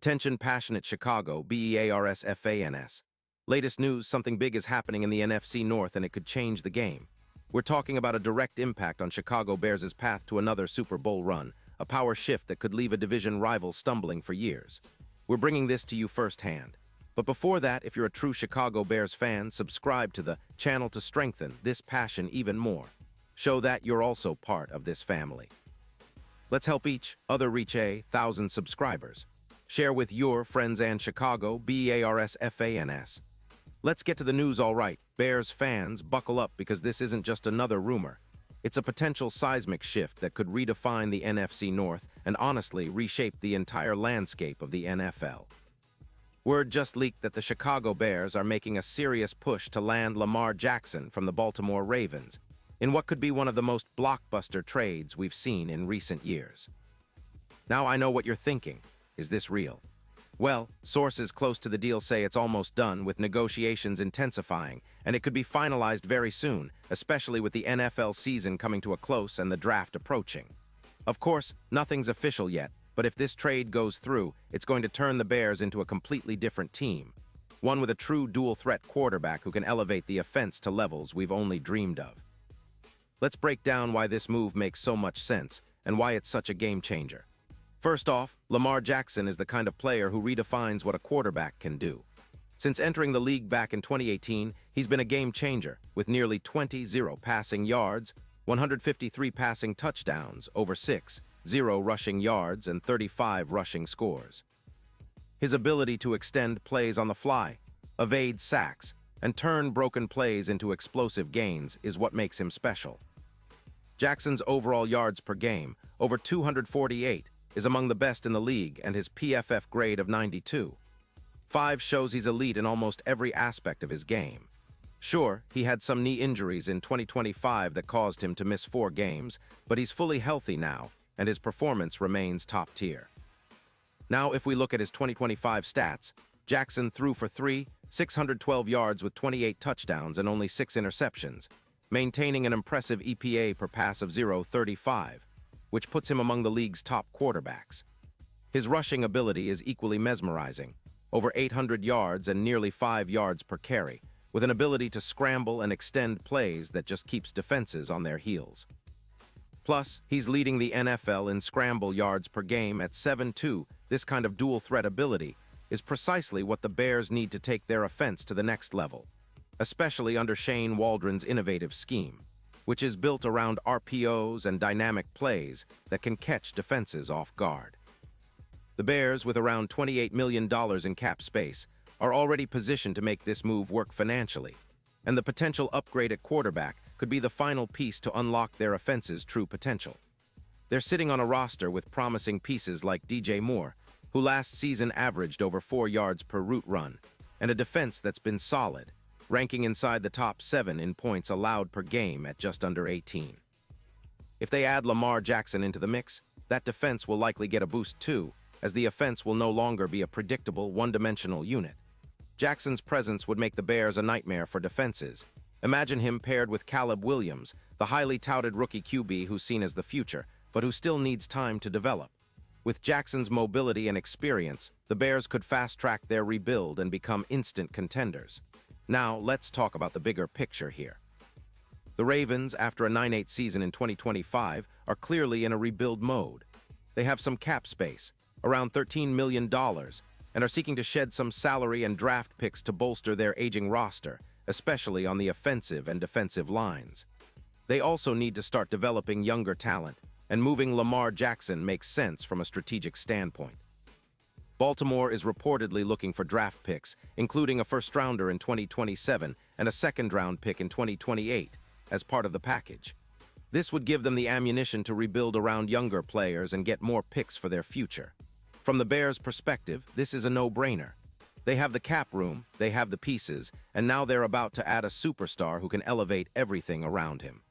Attention passionate Chicago, Bears fans. Latest news, something big is happening in the NFC North and it could change the game. We're talking about a direct impact on Chicago Bears' path to another Super Bowl run, a power shift that could leave a division rival stumbling for years. We're bringing this to you firsthand. But before that, if you're a true Chicago Bears fan, subscribe to the channel to strengthen this passion even more. Show that you're also part of this family. Let's help each other reach 1,000 subscribers. Share with your friends and Chicago, Bears fans. Let's get to the news all right. Bears fans, buckle up because this isn't just another rumor. It's a potential seismic shift that could redefine the NFC North and honestly reshape the entire landscape of the NFL. Word just leaked that the Chicago Bears are making a serious push to land Lamar Jackson from the Baltimore Ravens in what could be one of the most blockbuster trades we've seen in recent years. Now I know what you're thinking. Is this real? Well, sources close to the deal say it's almost done, with negotiations intensifying, and it could be finalized very soon, especially with the NFL season coming to a close and the draft approaching. Of course, nothing's official yet, but if this trade goes through, it's going to turn the Bears into a completely different team. One with a true dual-threat quarterback who can elevate the offense to levels we've only dreamed of. Let's break down why this move makes so much sense and why it's such a game-changer. First off, Lamar Jackson is the kind of player who redefines what a quarterback can do. Since entering the league back in 2018, he's been a game-changer, with nearly 20 passing yards, 153 passing touchdowns, over 6 rushing yards, and 35 rushing scores. His ability to extend plays on the fly, evade sacks, and turn broken plays into explosive gains is what makes him special. Jackson's overall yards per game, over 248, is among the best in the league, and his PFF grade of 92.5 shows he's elite in almost every aspect of his game. Sure, he had some knee injuries in 2025 that caused him to miss 4 games, but he's fully healthy now, and his performance remains top tier. Now, if we look at his 2025 stats, Jackson threw for 612 yards with 28 touchdowns and only 6 interceptions, maintaining an impressive EPA per pass of 0.35, which puts him among the league's top quarterbacks. His rushing ability is equally mesmerizing, over 800 yards and nearly 5 yards per carry, with an ability to scramble and extend plays that just keeps defenses on their heels. Plus, he's leading the NFL in scramble yards per game at 7.2. This kind of dual-threat ability is precisely what the Bears need to take their offense to the next level, especially under Shane Waldron's innovative scheme, which is built around RPOs and dynamic plays that can catch defenses off guard. The Bears, with around $28 million in cap space, are already positioned to make this move work financially, and the potential upgrade at quarterback could be the final piece to unlock their offense's true potential. They're sitting on a roster with promising pieces like DJ Moore, who last season averaged over 4 yards per route run, and a defense that's been solid, ranking inside the top 7 in points allowed per game at just under 18. If they add Lamar Jackson into the mix, that defense will likely get a boost too, as the offense will no longer be a predictable, one-dimensional unit. Jackson's presence would make the Bears a nightmare for defenses. Imagine him paired with Caleb Williams, the highly touted rookie QB who's seen as the future, but who still needs time to develop. With Jackson's mobility and experience, the Bears could fast-track their rebuild and become instant contenders. Now, let's talk about the bigger picture here. The Ravens, after a 9-8 season in 2025, are clearly in a rebuild mode. They have some cap space, around $13 million, and are seeking to shed some salary and draft picks to bolster their aging roster, especially on the offensive and defensive lines. They also need to start developing younger talent, and moving Lamar Jackson makes sense from a strategic standpoint. Baltimore is reportedly looking for draft picks, including a first-rounder in 2027 and a second-round pick in 2028, as part of the package. This would give them the ammunition to rebuild around younger players and get more picks for their future. From the Bears' perspective, this is a no-brainer. They have the cap room, they have the pieces, and now they're about to add a superstar who can elevate everything around him.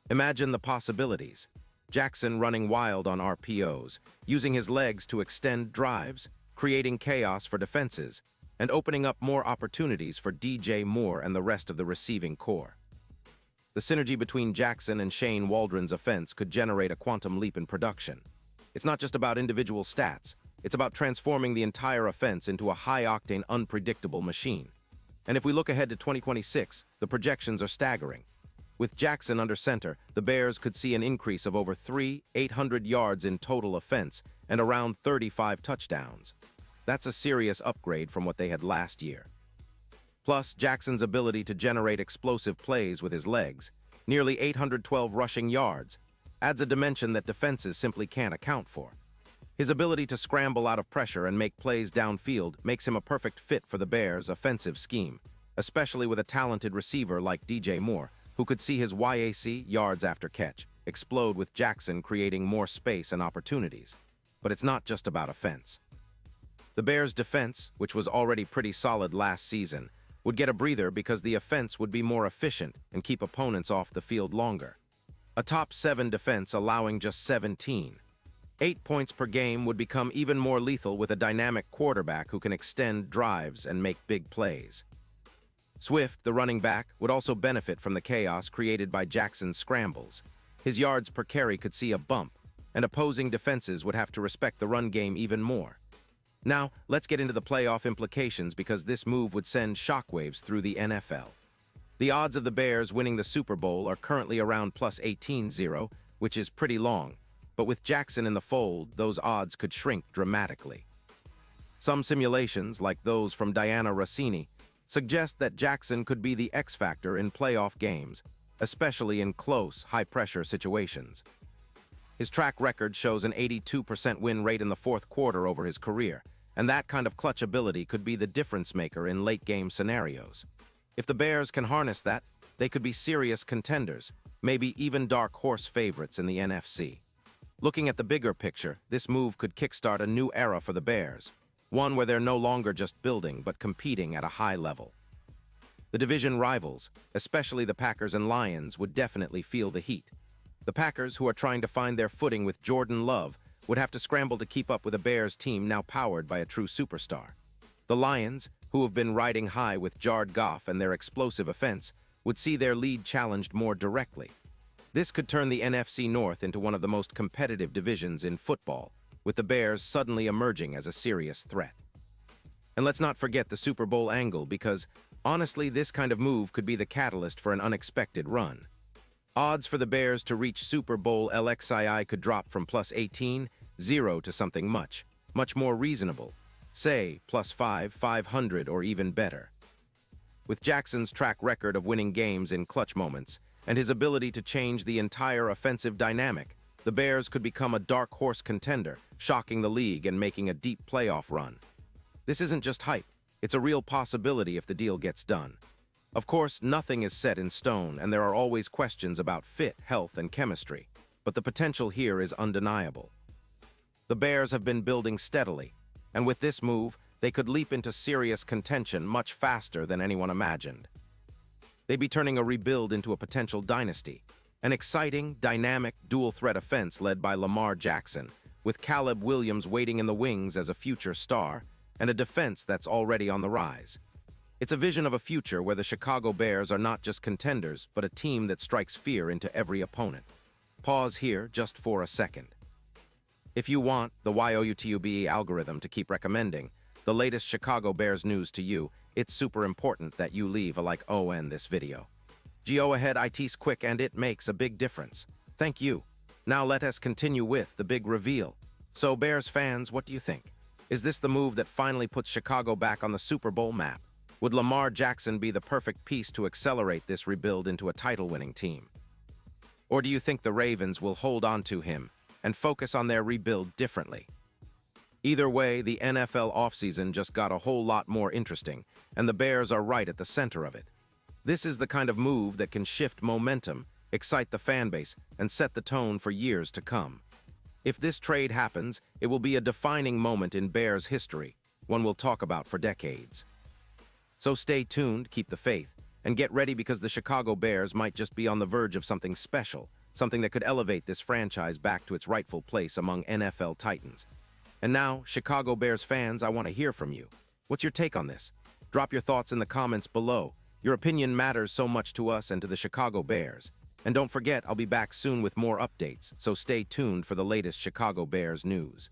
Imagine the possibilities. Jackson running wild on RPOs, using his legs to extend drives, creating chaos for defenses, and opening up more opportunities for DJ Moore and the rest of the receiving core. The synergy between Jackson and Shane Waldron's offense could generate a quantum leap in production. It's not just about individual stats, It's about transforming the entire offense into a high-octane, unpredictable machine. And if we look ahead to 2026, the projections are staggering. With Jackson under center, the Bears could see an increase of over 800 yards in total offense and around 35 touchdowns. That's a serious upgrade from what they had last year. Plus, Jackson's ability to generate explosive plays with his legs, nearly 812 rushing yards, adds a dimension that defenses simply can't account for. His ability to scramble out of pressure and make plays downfield makes him a perfect fit for the Bears' offensive scheme, especially with a talented receiver like DJ Moore, who could see his YAC, yards after catch, explode with Jackson creating more space and opportunities. But it's not just about offense. The Bears' defense, which was already pretty solid last season, would get a breather because the offense would be more efficient and keep opponents off the field longer. A top 7 defense allowing just 17. 8 points per game would become even more lethal with a dynamic quarterback who can extend drives and make big plays. Swift, the running back, would also benefit from the chaos created by Jackson's scrambles. His yards per carry could see a bump, and opposing defenses would have to respect the run game even more. Now, let's get into the playoff implications because this move would send shockwaves through the NFL. The odds of the Bears winning the Super Bowl are currently around plus 18-0, which is pretty long, but with Jackson in the fold, those odds could shrink dramatically. Some simulations, like those from Diana Rossini, suggest that Jackson could be the X factor in playoff games, especially in close, high-pressure situations. His track record shows an 82% win rate in the fourth quarter over his career, and that kind of clutch ability could be the difference-maker in late-game scenarios. If the Bears can harness that, they could be serious contenders, maybe even dark horse favorites in the NFC. Looking at the bigger picture, this move could kickstart a new era for the Bears, one where they're no longer just building but competing at a high level. The division rivals, especially the Packers and Lions, would definitely feel the heat. The Packers, who are trying to find their footing with Jordan Love, would have to scramble to keep up with a Bears team now powered by a true superstar. The Lions, who have been riding high with Jared Goff and their explosive offense, would see their lead challenged more directly. This could turn the NFC North into one of the most competitive divisions in football, with the Bears suddenly emerging as a serious threat. And let's not forget the Super Bowl angle because, honestly, this kind of move could be the catalyst for an unexpected run. Odds for the Bears to reach Super Bowl LXII could drop from plus 18-0 to something much more reasonable, say plus 500 or even better. With Jackson's track record of winning games in clutch moments and his ability to change the entire offensive dynamic, the Bears could become a dark horse contender, shocking the league and making a deep playoff run. This isn't just hype, it's a real possibility if the deal gets done. Of course, nothing is set in stone, and there are always questions about fit, health, and chemistry, but the potential here is undeniable. The Bears have been building steadily, and with this move, they could leap into serious contention much faster than anyone imagined. They'd be turning a rebuild into a potential dynasty, an exciting, dynamic, dual-threat offense led by Lamar Jackson, with Caleb Williams waiting in the wings as a future star, and a defense that's already on the rise. It's a vision of a future where the Chicago Bears are not just contenders, but a team that strikes fear into every opponent. Pause here just for a second. If you want the YOUTUBE algorithm to keep recommending the latest Chicago Bears news to you, it's super important that you leave a like on this video. Go ahead, it's quick and it makes a big difference. Thank you. Now let us continue with the big reveal. So Bears fans, what do you think? Is this the move that finally puts Chicago back on the Super Bowl map? Would Lamar Jackson be the perfect piece to accelerate this rebuild into a title-winning team? Or do you think the Ravens will hold on to him and focus on their rebuild differently? Either way, the NFL offseason just got a whole lot more interesting, and the Bears are right at the center of it. This is the kind of move that can shift momentum, excite the fan base, and set the tone for years to come. If this trade happens, it will be a defining moment in Bears history, one we'll talk about for decades. So stay tuned, keep the faith, and get ready because the Chicago Bears might just be on the verge of something special, something that could elevate this franchise back to its rightful place among NFL titans. And now, Chicago Bears fans, I want to hear from you. What's your take on this? Drop your thoughts in the comments below. Your opinion matters so much to us and to the Chicago Bears. And don't forget, I'll be back soon with more updates, so stay tuned for the latest Chicago Bears news.